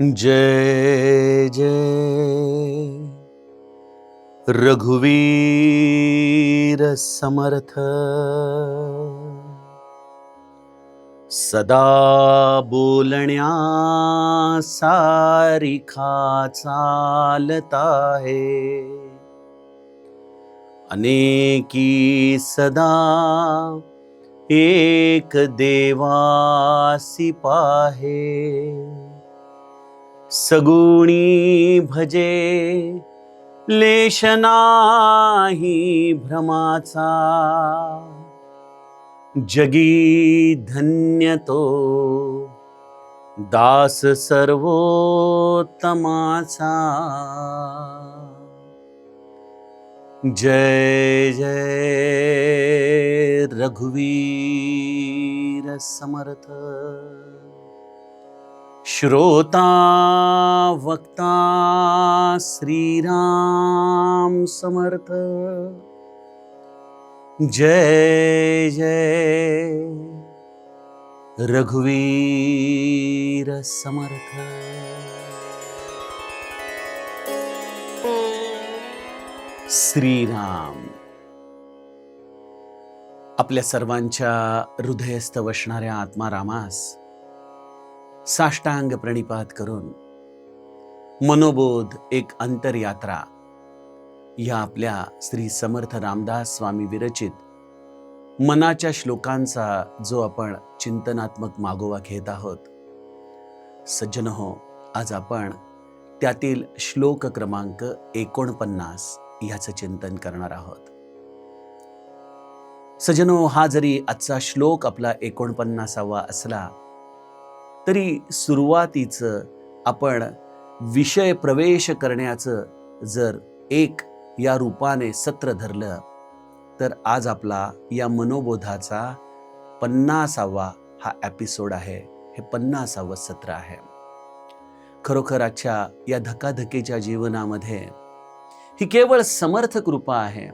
जय जय रघुवीर समर्थ। सदा बोलण्या सारिखा चालता है, अनेकी सदा एक देवासी पाहे। सगुणी भजे लेश नाही भ्रमाचा, जगी धन्य तो दास सर्वोत्तमाचा। जय जय रघुवीर समर्थ। श्रोता वक्ता श्रीराम समर्थ। जय जय रघुवीर समर्थ। श्रीराम आपल्या सर्वांच्या हृदयस्थ वसणाऱ्या आत्मारामास साष्टांग प्रणिपात करून मनोबोध एक अंतरयात्रा या आपल्या श्री समर्थ रामदास स्वामी विरचित मनाच्या श्लोकांचा जो आपण चिंतनात्मक मागोवा घेत आहोत, सज्जनहो, आज आपण त्यातील श्लोक क्रमांक 49 याचं चिंतन करणार आहोत। सज्जनो, हा जरी आजचा श्लोक आपला 49वा असला तरी सुरुवातीचं आपण विषय प्रवेश करण्याचं जर एक या रूपाने सत्र धरलं तर आज आपला या मनोबोधाचा 50वा हा एपिसोड आहे, हे 50वं सत्र आहे। खरोखर आजच्या या धकाधकीच्या जीवनामध्ये ही केवळ समर्थ कृपा आहे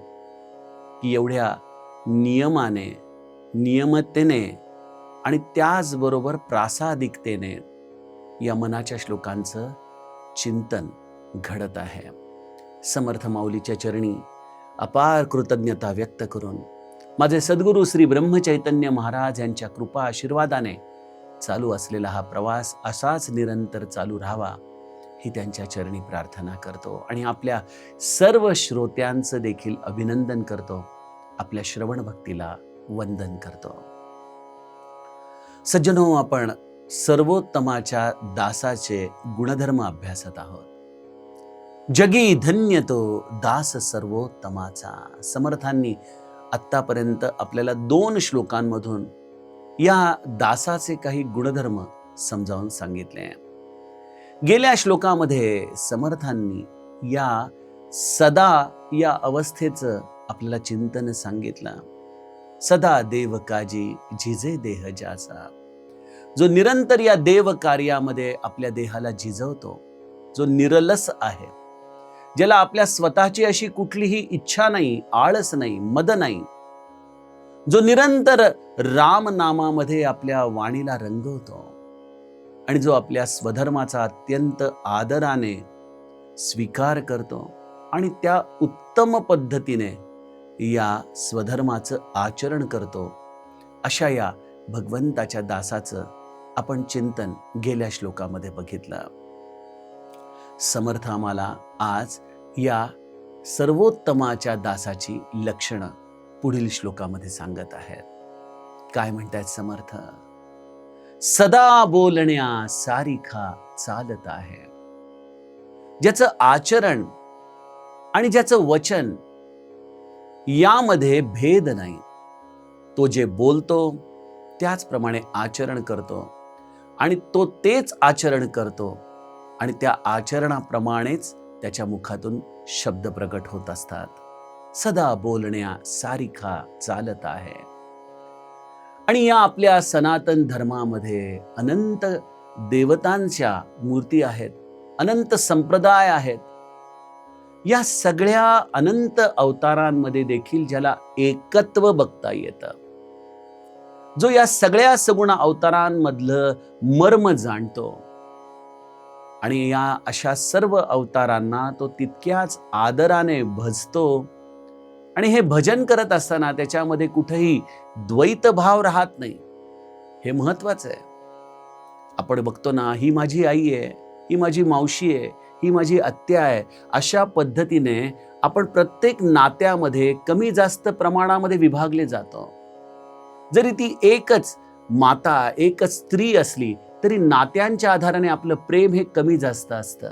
की एवढ्या नियमाने, नियमतेने आणि त्याचबरोबर प्रासादिकतेने या मनाच्या श्लोकांचं चिंतन घडत आहे। समर्थ माऊलीच्या चरणी अपार कृतज्ञता व्यक्त करून माझे सद्गुरू श्री ब्रह्मचैतन्य महाराज यांच्या कृपा आशीर्वादाने चालू असलेला हा प्रवास असाच निरंतर चालू राहावा ही त्यांच्या चरणी प्रार्थना करतो आणि आपल्या सर्व श्रोत्यांचं देखील अभिनंदन करतो, आपल्या श्रवण भक्तीला वंदन करतो। सज्जनो, आपण सर्वोत्तमाच्या दासाचे गुणधर्म अभ्यासत आहोत। जगी धन्य तो दास सर्वोत्तमाचा। समर्थांनी आत्तापर्यंत आपल्याला 2 श्लोकांमधून या दासाचे काही गुणधर्म समजावून सांगितले। गेल्या श्लोकामध्ये समर्थांनी या सदा या अवस्थेचं आपल्याला चिंतन सांगितलं। सदा देव काजी झिजे देह ज्याचा, जो निरंतर या देव कार्यामध्ये आपल्या देहाला झिजवतो, जो निरलस आहे, ज्याला आपल्या स्वतःची अशी कुठलीही इच्छा नाही, आळस नाही, मद नाही, जो निरंतर राम नामामध्ये आपल्या वाणीला रंगवतो आणि जो आपल्या स्वधर्माचा अत्यंत आदराने स्वीकार करतो आणि त्या उत्तम पद्धतीने या स्वधर्माचं आचरण करतो, अशा या भगवंताच्या दासाचं आपण चिंतन गेल्या श्लोकामध्ये बघितलं। समर्थ आम्हाला आज या सर्वोत्तमाच्या दासाची लक्षणं पुढील श्लोकामध्ये सांगत आहेत। काय म्हणतायत समर्थ? सदा बोलण्या सारिखा चालत आहे, ज्याचं आचरण आणि ज्याचं वचन यामध्ये भेद नाही। तो जे बोलतो त्याचप्रमाणे आचरण करतो आणि तो तेच आचरण करतो आणि त्या आचरणाप्रमाणेच त्याच्या मुखातून शब्द प्रकट होत असतात। सदा बोलण्या सारिखा चालत आहे। आणि या आपल्या सनातन धर्मामध्ये अनंत देवतांच्या मूर्ती आहेत, अनंत संप्रदाय आहेत। या सगळ्या अनंत अवतारांमध्ये देखील ज्याला एकत्व बघता येतं, जो या सगळ्या सगुण अवतारांमधलं मर्म जाणतो, आणि या अशा सर्व अवतारांना तो तितक्याच आदराने भजतो. आणि हे भजन करत असताना त्याच्यामध्ये कुठेही द्वैत भाव राहत नाही. हे महत्वाचं आहे. आपण बघतो ना, ही माझी आई आहे, ही माझी मावशी आहे, ही माझी आत्या आहे, अशा पद्धतीने आपण प्रत्येक नात्यामध्ये कमी जास्त प्रमाणामध्ये विभागले जातो. जरी ती एकच माता, एकच स्त्री असली तरी नात्यांच्या आधाराने आपलं प्रेम हे कमी जास्त असतं.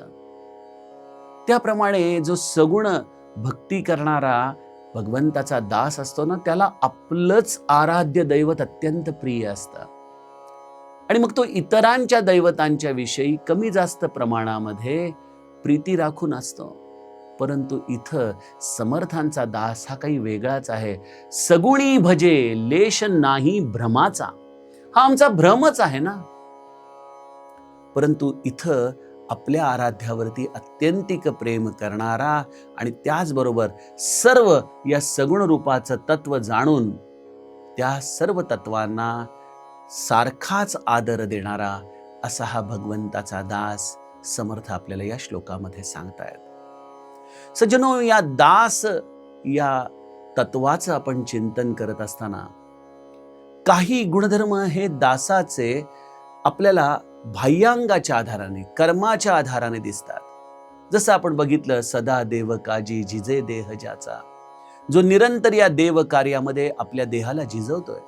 त्याप्रमाणे जो सगुण भक्ती करणारा भगवंताचा दास असतो ना, त्याला आपलंच आराध्य दैवत अत्यंत प्रिय असतं. आणि मग तो इतरांच्या दैवतांच्या विषयी कमी जास्त प्रमाणामध्ये प्रीती राखून असतो. परंतु इथं समर्थांचा दास हा काही वेगळाच आहे. सगुणी भजे लेश नाही भ्रमाचा. हा आमचा भ्रमच आहे ना. परंतु इथं आपल्या आराध्यावरती अत्यंतिक प्रेम करणारा आणि त्याचबरोबर सर्व या सगुण रूपाचं तत्व जाणून त्या सर्व तत्वांना सारखाच आदर देणारा असा हा भगवंताचा दास समर्थ आपल्याला या श्लोकामध्ये सांगतायत. सज्जनो, या दास या तत्वाचं आपण चिंतन करत असताना काही गुणधर्म हे दासाचे आपल्याला बाह्यांगाच्या आधाराने, कर्माच्या आधाराने दिसतात. जसं आपण बघितलं, सदा देव काजी झिजे देह ज्याचा, जो निरंतर या देव कार्यामध्ये आपल्या देहाला झिजवतोय.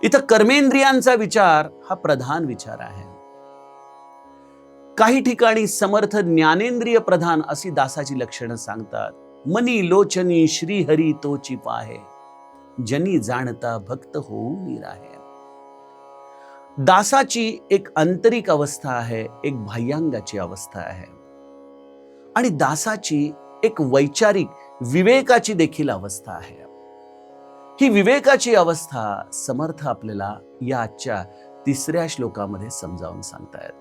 इथं कर्मेंद्रियांचा विचार हा प्रधान विचार आहे. काही ठिकाणी समर्थ ज्ञानेंद्रिय प्रधान अशी दासाची लक्षणं सांगतात. मनी लोचनी श्री हरी तोची पाहे, जनी जाणता भक्त होऊन राहे. दासाची एक आंतरिक अवस्था आहे, एक बाह्यांगाची अवस्था आहे. आणि दासाची एक वैचारिक विवेकाची देखील अवस्था आहे. ही विवेकाची अवस्था समर्थ आपल्याला या आजच्या 3ऱ्या श्लोकामध्ये समजावून सांगतायत.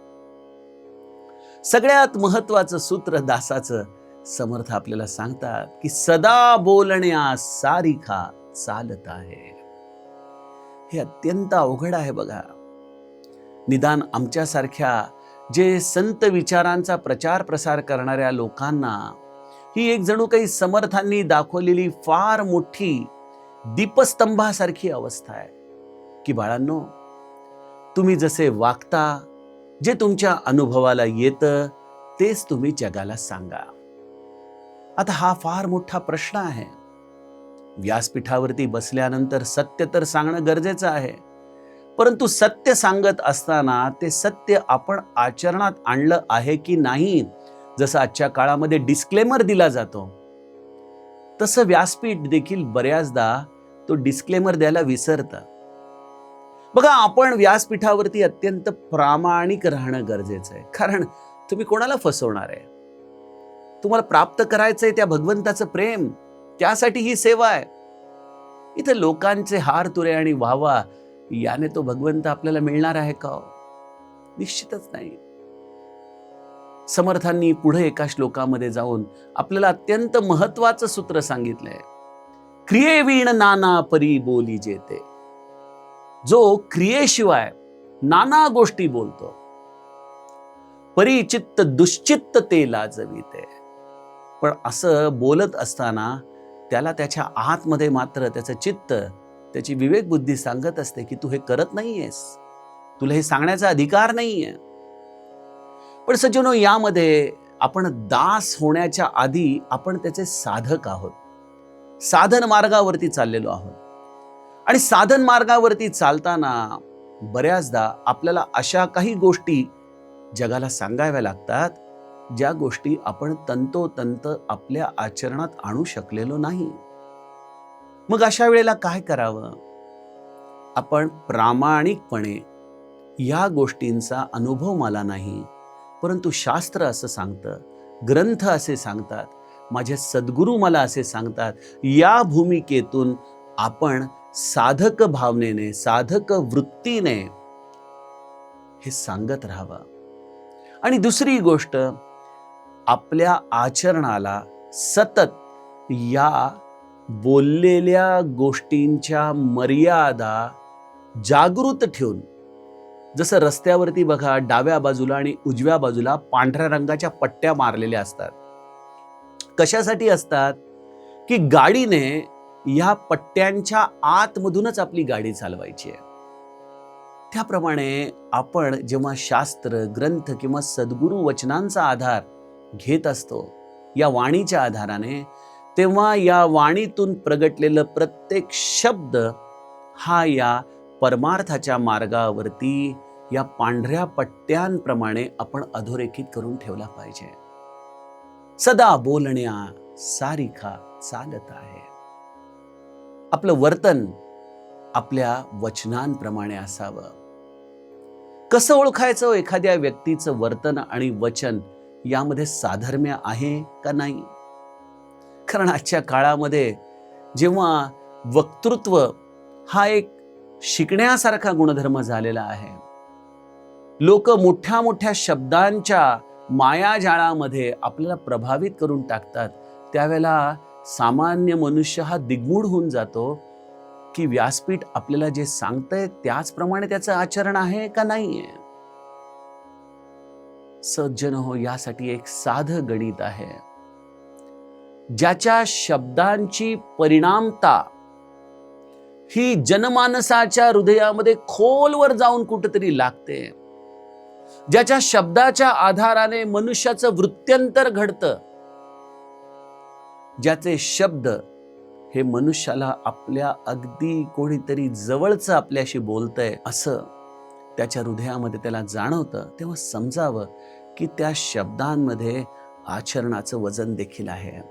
सगळ्यात महत्वाचं सूत्र दासाचं समर्थ आपल्याला सांगतात की सदा बोलण्या सारिखा चालत आहे. हे अत्यंत अवघड आहे बघा. निदान आमच्यासारख्या जे संत विचारांचा प्रचार प्रसार करणाऱ्या लोकांना ही एक जणू काही समर्थांनी दाखवलेली फार मोठी दीपस्तंभासारखी अवस्था आहे की बाळांनो, तुम्ही जसे वागता, जे तुमच्या अनुभवाला येतं तेच तुम्ही जगाला सांगा. आता हा फार मोठा प्रश्न आहे. व्यासपीठावरती बसल्यानंतर सत्य तर सांगणं गरजेचं आहे, परंतु सत्य सांगत असताना ते सत्य आपण आचरणात आणलं आहे की नाही, जसं आजच्या काळामध्ये डिस्क्लेमर दिला जातो तसं व्यासपीठ देखील बऱ्याचदा तो डिस्क्लेमर द्यायला विसरतं. बघा, आपण व्यासपीठावरती अत्यंत प्रामाणिक राहणं गरजेचं आहे, कारण तुम्ही कोणाला फसवणार आहे? तुम्हाला प्राप्त करायचंय त्या भगवंताचं प्रेम, त्यासाठी ही सेवा आहे. इथे लोकांचे हार तुरे आणि वाहवा याने तो भगवंत आपल्याला मिळणार आहे का? निश्चितच नाही. समर्थांनी पुढे एका श्लोकामध्ये जाऊन आपल्याला अत्यंत महत्वाचं सूत्र सांगितलंय. क्रियेवीण नाना परी बोली जेते. जो क्रियेशिवाय नाना गोष्टी बोलतो, परिचित्त दुश्चित्त ते लाजविते. पण असं बोलत असताना त्याला त्याच्या आतमध्ये मात्र त्याचं चित्त, त्याची विवेक बुद्धी सांगत असते की तू हे करत नाहीयेस, तुला हे सांगण्याचा अधिकार नाहीये. पण सज्जनो, यामध्ये आपण दास होण्याच्या आधी आपण त्याचे साधक आहोत, साधन मार्गावरती चाललेलो आहोत. आणि साधन मार्गावरती चालताना बऱ्याचदा आपल्याला अशा काही गोष्टी जगाला सांगाव्या लागतात ज्या गोष्टी आपण तंतोतंत आपल्या आचरणात आणू शकलेलो नाही. मग अशा वेळेला काय करावं? आपण प्रामाणिकपणे या गोष्टींचा अनुभव मला नाही, परंतु शास्त्र असं सांगतं, ग्रंथ असे सांगतात, माझे सद्गुरू मला असे सांगतात, या भूमिकेतून आपण साधक भावनेने, साधक वृत्तीने हे सांगत राहावं. आणि दुसरी गोष्ट, आपल्या आचरणाला सतत या बोललेल्या गोष्टींच्या मर्यादा जागृत ठेवून जसं रस्त्यावरती बघा, डाव्या बाजूला आणि उजव्या बाजूला पांढऱ्या रंगाच्या पट्ट्या मारलेल्या असतात. कशासाठी असतात? की गाडीने या पट्ट्यांच्या आतमधूनच आपली गाडी चालवायची आहे. त्याप्रमाणे आपण जेव्हा शास्त्र, ग्रंथ किंवा सद्गुरू वचनांचा आधार घेत असतो या वाणीच्या आधाराने, तेव्हा या वाणीतून प्रगटलेलं प्रत्येक शब्द हा या परमार्थाच्या मार्गावरती या पांढऱ्या पट्ट्यांप्रमाणे आपण अधोरेखित करून ठेवला पाहिजे. सदा बोलण्या सारिखा चालत आहे. आपलं वर्तन आपल्या वचनांप्रमाणे असावं. कसं ओळखायचं एखाद्या व्यक्तीचं वर्तन आणि वचन यामध्ये साधर्म्य आहे का नाही? कारण आजच्या काळामध्ये जेव्हा वक्तृत्व हा एक शिकण्यासारखा गुणधर्म झालेला आहे, लोक मोठ्या मोठ्या शब्दांच्या मायाजाळामध्ये आपल्याला प्रभावित करून टाकतात. त्यावेळेला सामान्य मनुष्य हा दिग्मूढ होऊन जातो की व्यासपीठ आपल्याला जे सांगतंय त्याचप्रमाणे त्याचं आचरण आहे का नाहीये. सज्जन हो, यासाठी एक साधं गणित आहे. ज्याच्या शब्दांची परिणामता ही जनमानसाच्या हृदयामध्ये खोलवर जाऊन कुठेतरी लागते, ज्याच्या शब्दाच्या आधाराने मनुष्याचं वृत्त्यंतर घडतं, ज्याचे शब्द हे मनुष्याला आपल्या अगदी कोणीतरी जवळचं आपल्याशी बोलतंय असं त्याच्या हृदयामध्ये त्याला जाणवतं, तेव्हा समजावं की त्या शब्दांमध्ये आचरणाचं वजन देखील आहे.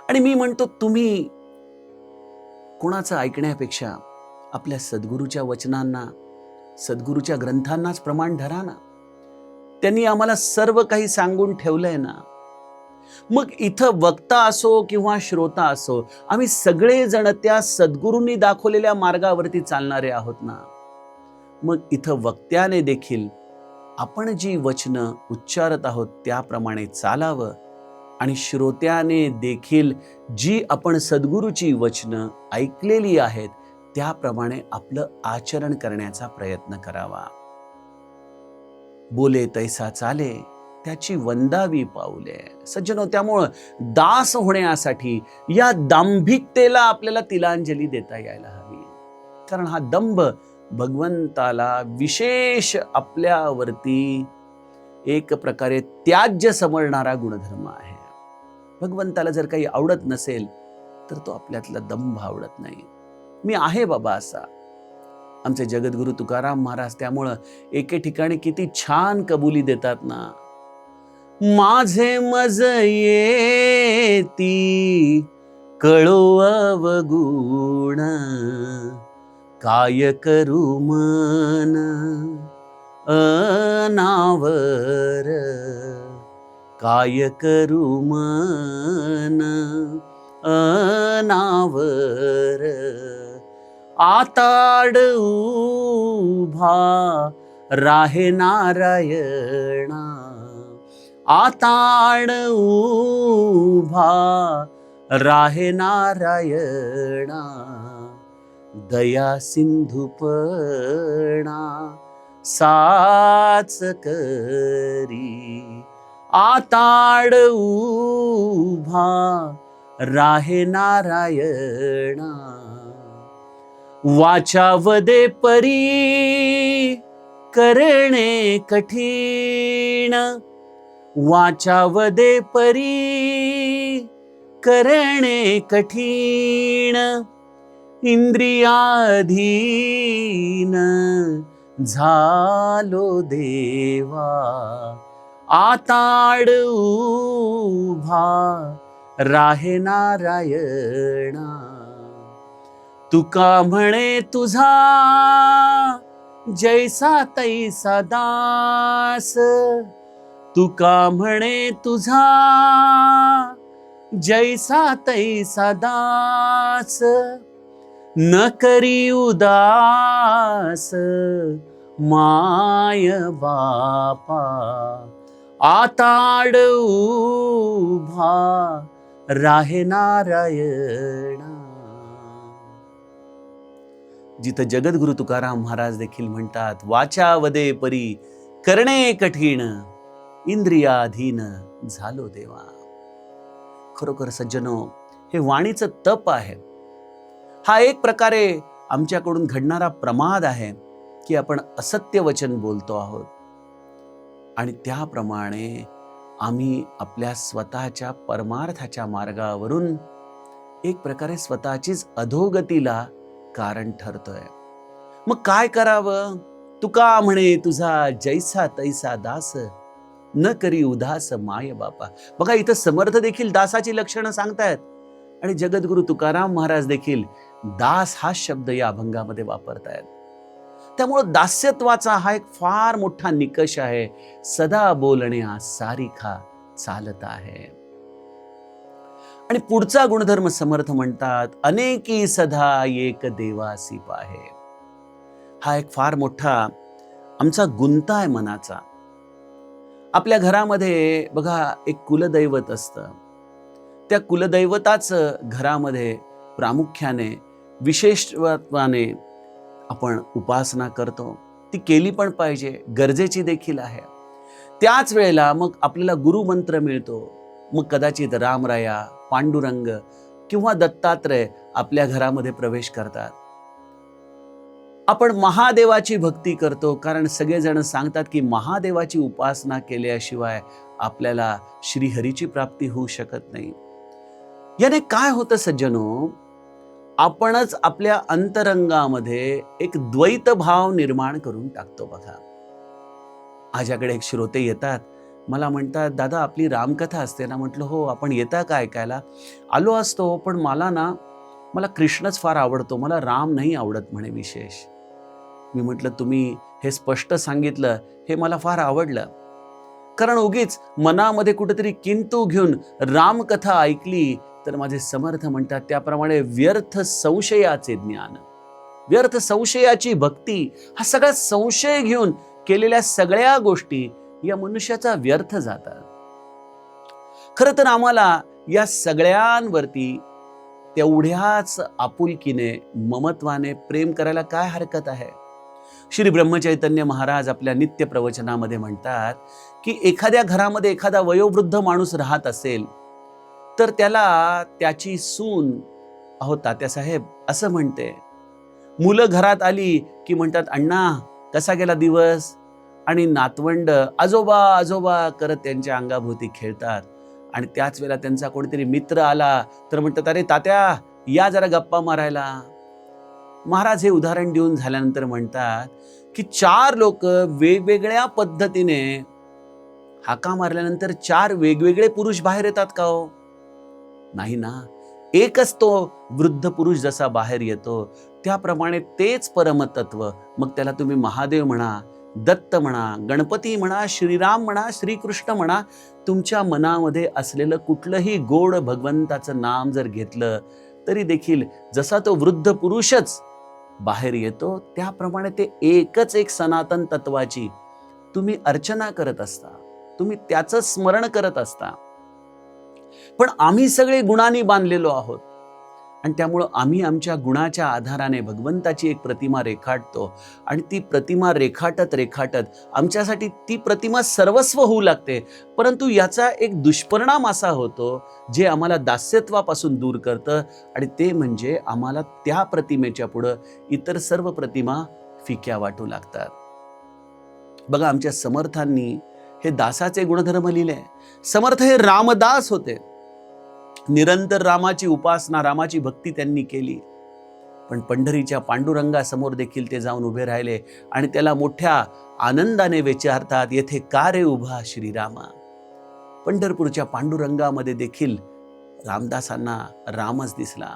आणि मी म्हणतो, तुम्ही कोणाचं ऐकण्यापेक्षा आपल्या सद्गुरूच्या वचनांना, सद्गुरूच्या ग्रंथांनाच प्रमाण धरा ना. त्यांनी आम्हाला सर्व काही सांगून ठेवलंय ना. मग इथं वक्ता असो किंवा श्रोता असो, आम्ही सगळेजण त्या सद्गुरूंनी दाखवलेल्या मार्गावरती चालणारे आहोत ना. मग इथं वक्त्याने देखील आपण जी वचनं उच्चारत आहोत त्याप्रमाणे चालावं, आणि श्रोत्याने देखील जी आपण सद्गुरूची वचनं ऐकलेली आहेत त्याप्रमाणे आपलं आचरण करण्याचा प्रयत्न करावा. बोले तैसा चाले, त्याची वंदावी पाऊले. सज्जनो, त्यामुळं दास होण्यासाठी या दांभिकतेला आपल्याला तिलांजली देता यायला हवी. कारण हा दंभ भगवंताला विशेष आपल्यावरती एक प्रकारे त्याज्य समजणारा गुणधर्म आहे. भगवंताला जर काही आवडत नसेल तर तो आपल्यातला दंभ आवडत नाही. मी आहे बाबा असा. आमचे जगद्गुरु तुकाराम महाराज त्यामुळं एके ठिकाणी किती छान कबुली देतात ना. माझे मज येती कळो अवगुण, काय करू मन अनावर, काय करू मन अनावर. आताड उभा राहे नारायणा, आताड उभा राहे नारायणा. दया सिंधुपणा साच करी, आताड उभा राहे नारायणा. वाचा वदे परी करणे कठीण, वाचा वदे परी करणे कठीण. इंद्रियाधीन झालो देवा, आताड उभा राहे नारायणा. तुका म्हणे तुझा जैसा तैसा दास, तुका म्हणे तुझा जैसा तैसा दास. न करी उदास माय बापा, आताड उभा राहे नारायणा. जिथं जगद्गुरु तुकाराम महाराज देखील म्हणतात, वाचा वदे परी करणे कठीण, इंद्रियाधीन झालो देवा. खरोखर सज्जनो, हे वाणीचं तप आहे. हा एक प्रकारे आमच्याकडून घडणारा प्रमाद आहे की आपण असत्य वचन बोलतो आहोत आणि त्याप्रमाणे आम्ही आपल्या स्वतःच्या परमार्थाच्या मार्गावरून एक प्रकारे स्वतःचीच अधोगतीला कारण ठरतोय. मग काय करावं? तुका म्हणे तुझा जैसा तैसा दास, न करी उदास माय बापा. बघा, इथं समर्थ देखील दासाची लक्षणं सांगतायत आणि जगद्गुरु तुकाराम महाराज देखील दास हा शब्द या अभंगामध्ये वापरतायत. त्यामुळं दास्यत्वाचा हा एक फार मोठा निकष आहे. सदा बोलण्या सारिखा चालत आहे. आणि पुढचा गुणधर्म समर्थ म्हणतात, अनेकी सदा एक देवासी पाहे. हा एक फार मोठा आमचा गुंता आहे मनाचा. आपल्या घरामध्ये बघा, एक कुलदैवत असतं. त्या कुलदैवताचं घरामध्ये प्रामुख्याने विशेषत्वाने आपण उपासना करतो. ती केली पण पाहिजे, गरजेची देखील आहे. त्याच वेळेला मग आपल्याला गुरुमंत्र मिळतो. मग कदाचित रामराया, पांडुरंग किंवा दत्तात्रय आपल्या घरामध्ये प्रवेश करतात. आपण महादेवाची भक्ती करतो, कारण सगळेजण सांगतात की महादेवाची उपासना केल्याशिवाय आपल्याला श्रीहरीची प्राप्ती होऊ शकत नाही. याने काय होतं सज्जनो, आपणच आपल्या अंतरंगामध्ये एक द्वैत भाव निर्माण करून टाकतो. बघा, माझ्याकडे एक श्रोते येतात, मला म्हणतात, दादा आपली रामकथा असते ना? म्हटलं हो. आपण येता का ऐकायला? आलो असतो, पण मला कृष्णच फार आवडतो, मला राम नाही आवडत म्हणे विशेष. मी म्हटलं, तुम्ही हे स्पष्ट सांगितलं हे मला फार आवडलं, कारण उगीच मनामध्ये कुठेतरी किंतु घेऊन रामकथा ऐकली तर माझे समर्थ म्हणतात त्याप्रमाणे व्यर्थ संशयाचे ज्ञान, व्यर्थ संशयाची भक्ती, हा सगळा संशय घेऊन केलेल्या सगळ्या गोष्टी या मनुष्याचा व्यर्थ जातात. खरं तर आम्हाला या सगळ्यांवरती तेवढ्याच आपुलकीने, ममत्वाने प्रेम करायला काय हरकत आहे? श्री ब्रह्मचैतन्य महाराज आपल्या नित्य प्रवचनामध्ये म्हणतात की एखाद्या घरामध्ये एखादा वयोवृद्ध माणूस राहत असेल तर त्याला त्याची सून, अहो तात्यासाहेब असं म्हणते. मुलं घरात आली की म्हणतात, अण्णा कसा गेला दिवस? आणि नातवंड आजोबा आजोबा करत त्यांच्या अंगाभोवती खेळतात. आणि त्याच वेळेला त्यांचा कोणीतरी मित्र आला तर म्हणतात, अरे तात्या या जरा गप्पा मारायला. महाराज हे उदाहरण देऊन झाल्यानंतर म्हणतात की 4 लोक वेगवेगळ्या पद्धतीने हाका मारल्यानंतर 4 वेगवेगळे पुरुष बाहेर येतात का हो? नाही ना. एकच तो वृद्ध पुरुष जसा बाहेर येतो त्याप्रमाणे तेच परमतत्व, मग त्याला तुम्ही महादेव म्हणा, दत्त म्हणा, गणपती म्हणा, श्रीराम म्हणा, श्रीकृष्ण म्हणा, तुमच्या मनामध्ये असलेलं कुठलंही गोड भगवंताचं नाम जर घेतलं तरी देखील जसा तो वृद्ध पुरुषच बाहेर येतो त्याप्रमाणे ते एकच एक सनातन तत्वाची तुम्ही अर्चना करत असता, तुम्ही त्याचं स्मरण करत असता. पण आम्ही सगळे गुणांनी बांधलेलो आहोत आणि त्यामुळं आम्ही आमच्या गुणाच्या आधाराने भगवंताची एक प्रतिमा रेखाटतो आणि ती प्रतिमा रेखाटत रेखाटत आमच्यासाठी ती प्रतिमा सर्वस्व होऊ लागते. परंतु याचा एक दुष्परिणाम असा होतो जे आम्हाला दास्यत्वापासून दूर करतं आणि ते म्हणजे आम्हाला त्या प्रतिमेच्या पुढं इतर सर्व प्रतिमा फिक्या वाटू लागतात. बघा, आमच्या समर्थांनी हे दासाचे गुणधर्म लिहिले. समर्थ हे रामदास होते. निरंतर रामाची उपासना, रामाची भक्ती त्यांनी केली. पण पंढरीच्या पांडुरंगासमोर देखील ते जाऊन उभे राहिले आणि त्याला मोठ्या आनंदाने विचारतात, येथे का रे उभा श्रीरामा? पंढरपूरच्या पांडुरंगामध्ये देखील रामदासांना रामच दिसला.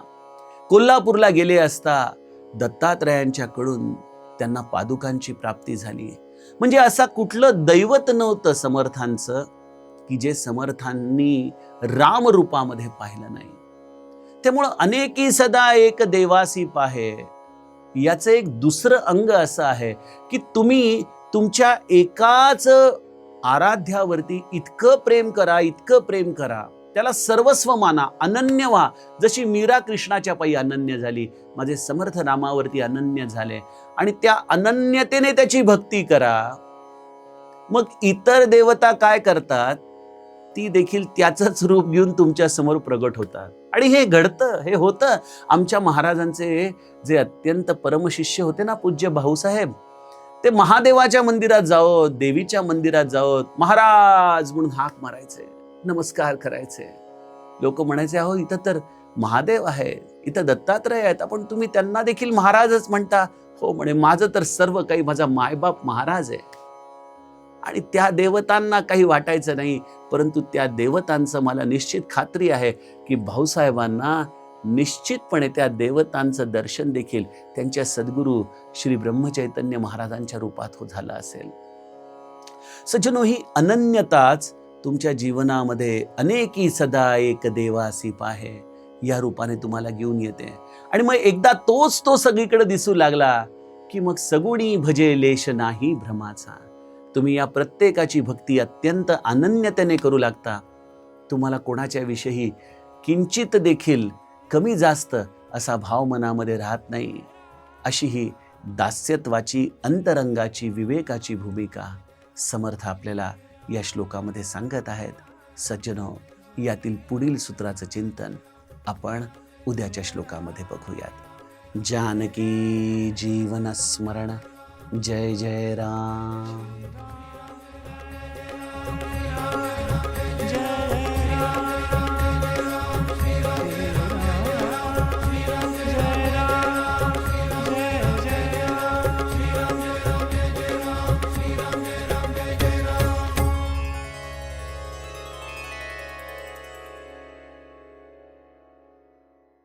कोल्हापूरला गेले असता दत्तात्रयांच्याकडून त्यांना पादुकांची प्राप्ती झाली. म्हणजे असा कुठलं दैवत नव्हतं समर्थांचं की जे समर्थांनी राम रूपामध्ये पाहिलं नाही. त्यामुळं अनेकी सदा एक देवासी पाहे याचं एक दुसरं अंग असं आहे की तुम्ही तुमच्या एकाच आराध्यावरती इतकं प्रेम करा, इतकं प्रेम करा त्याला सर्वस्व माना, अनन्य व्हा. जशी मीरा कृष्णाच्या पायी अनन्य झाली, माझे समर्थ नामावरती अनन्य झाले, आणि त्या अनन्यतेने त्याची भक्ती करा. मग इतर देवता काय करतात, ती देखील त्याचंच रूप घेऊन तुमच्या समोर प्रगट होतात. आणि हे घडतं, हे होतं. आमच्या महाराजांचे जे अत्यंत परमशिष्य होते ना, पूज्य भाऊसाहेब, ते महादेवाच्या मंदिरात जाओ, देवीच्या मंदिरात जाओ, महाराज म्हणून हाक मारायचे, नमस्कार करायचे. लोक म्हणायचे, अहो इथं तर महादेव आहे, इथं दत्तात्रय आहेत, आपण तुम्ही त्यांना देखील महाराजच म्हणता. हो म्हणे, माझं तर सर्व काही माझा मायबाप महाराज आहे. आणि त्या देवतांना काही वाटायचं नाही, परंतु त्या देवतांचं मला निश्चित खात्री आहे की भाऊसाहेबांना निश्चितपणे त्या देवतांचं दर्शन देखील त्यांच्या सद्गुरू श्री ब्रह्मचैतन्य महाराजांच्या रूपात झालं असेल. सज्जनो, ही अनन्यताच तुमच्या जीवनामध्ये अनेकी सदा एक देवासी पाहे या रूपाने तुम्हाला घेऊन येते. आणि मग एकदा तोच तो सगळीकडे दिसू लागला की मग सगुणी भजे लेश नाही भ्रमाचा. तुम्ही या प्रत्येकाची भक्ती अत्यंत अनन्यतेने करू लागता. तुम्हाला कोणाच्या विषयी किंचित देखील कमी जास्त असा भाव मनामध्ये राहत नाही. अशी ही दास्यत्वाची, अंतरंगाची, विवेकाची भूमिका समर्थ आपल्याला या श्लोकामध्ये सांगत आहेत. सज्जनो, यातील पुढील सूत्राचं चिंतन आपण उद्याच्या श्लोकामध्ये बघूयात. जानकी जीवन स्मरण. जय जय राम.